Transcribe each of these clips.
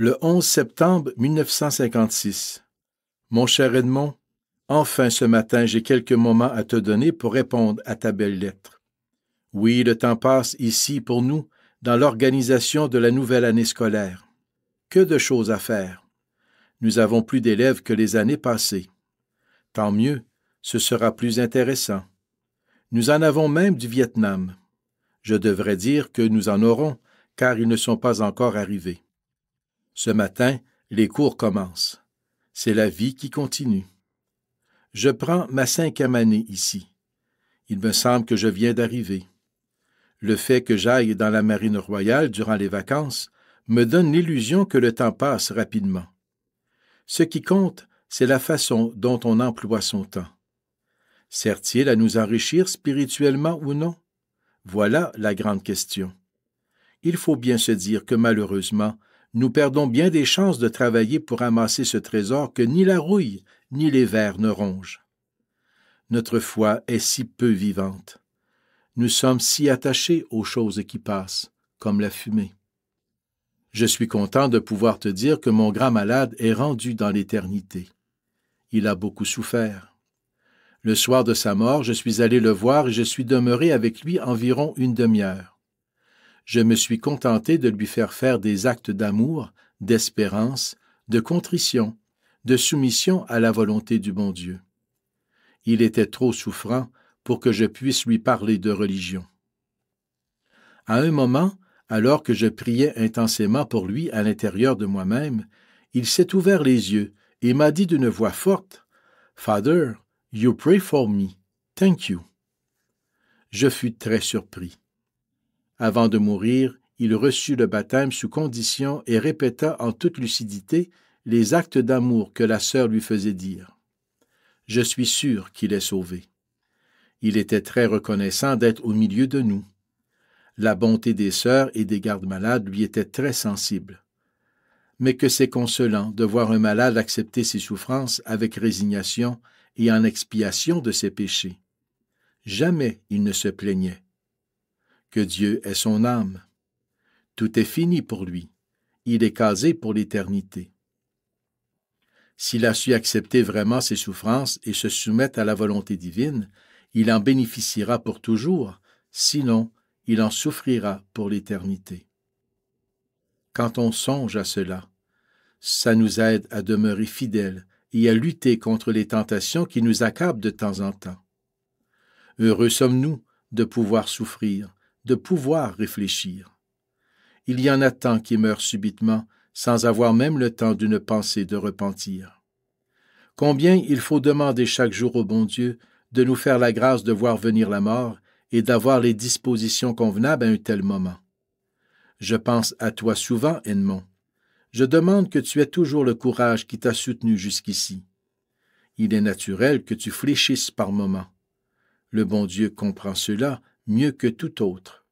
Le 11 septembre 1956. Mon cher Edmond, enfin ce matin j'ai quelques moments à te donner pour répondre à ta belle lettre. Oui, le temps passe ici pour nous, dans l'organisation de la nouvelle année scolaire. Que de choses à faire. Nous avons plus d'élèves que les années passées. Tant mieux, ce sera plus intéressant. Nous en avons même du Vietnam. Je devrais dire que nous en aurons, car ils ne sont pas encore arrivés. Ce matin, les cours commencent. C'est la vie qui continue. Je prends ma 5e année ici. Il me semble que je viens d'arriver. Le fait que j'aille dans la marine royale durant les vacances me donne l'illusion que le temps passe rapidement. Ce qui compte, c'est la façon dont on emploie son temps. Sert-il à nous enrichir spirituellement ou non? Voilà la grande question. Il faut bien se dire que malheureusement, nous perdons bien des chances de travailler pour amasser ce trésor que ni la rouille ni les vers ne rongent. Notre foi est si peu vivante. Nous sommes si attachés aux choses qui passent, comme la fumée. Je suis content de pouvoir te dire que mon grand malade est rendu dans l'éternité. Il a beaucoup souffert. Le soir de sa mort, je suis allé le voir et je suis demeuré avec lui environ une demi-heure. Je me suis contenté de lui faire des actes d'amour, d'espérance, de contrition, de soumission à la volonté du bon Dieu. Il était trop souffrant pour que je puisse lui parler de religion. À un moment, alors que je priais intensément pour lui à l'intérieur de moi-même, il s'est ouvert les yeux et m'a dit d'une voix forte, « Father, you pray for me. Thank you. » Je fus très surpris. Avant de mourir, il reçut le baptême sous condition et répéta en toute lucidité les actes d'amour que la sœur lui faisait dire. Je suis sûr qu'il est sauvé. Il était très reconnaissant d'être au milieu de nous. La bonté des sœurs et des gardes-malades lui était très sensible. Mais que c'est consolant de voir un malade accepter ses souffrances avec résignation et en expiation de ses péchés. Jamais il ne se plaignait. Que Dieu ait son âme. Tout est fini pour lui. Il est casé pour l'éternité. S'il a su accepter vraiment ses souffrances et se soumettre à la volonté divine, il en bénéficiera pour toujours, sinon il en souffrira pour l'éternité. Quand on songe à cela, ça nous aide à demeurer fidèles et à lutter contre les tentations qui nous accablent de temps en temps. Heureux sommes-nous de pouvoir souffrir, de pouvoir réfléchir. Il y en a tant qui meurent subitement, sans avoir même le temps d'une pensée de repentir. Combien il faut demander chaque jour au bon Dieu de nous faire la grâce de voir venir la mort et d'avoir les dispositions convenables à un tel moment. Je pense à toi souvent, Edmond. Je demande que tu aies toujours le courage qui t'a soutenu jusqu'ici. Il est naturel que tu fléchisses par moments. Le bon Dieu comprend cela mieux que tout autre.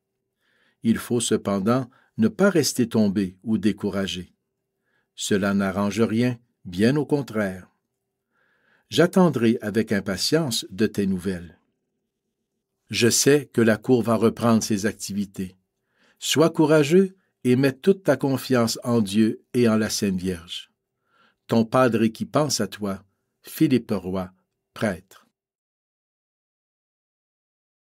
Il faut cependant ne pas rester tombé ou découragé. Cela n'arrange rien, bien au contraire. J'attendrai avec impatience de tes nouvelles. Je sais que la cour va reprendre ses activités. Sois courageux et mets toute ta confiance en Dieu et en la Sainte Vierge. Ton padre qui pense à toi, Philippe Roy, prêtre.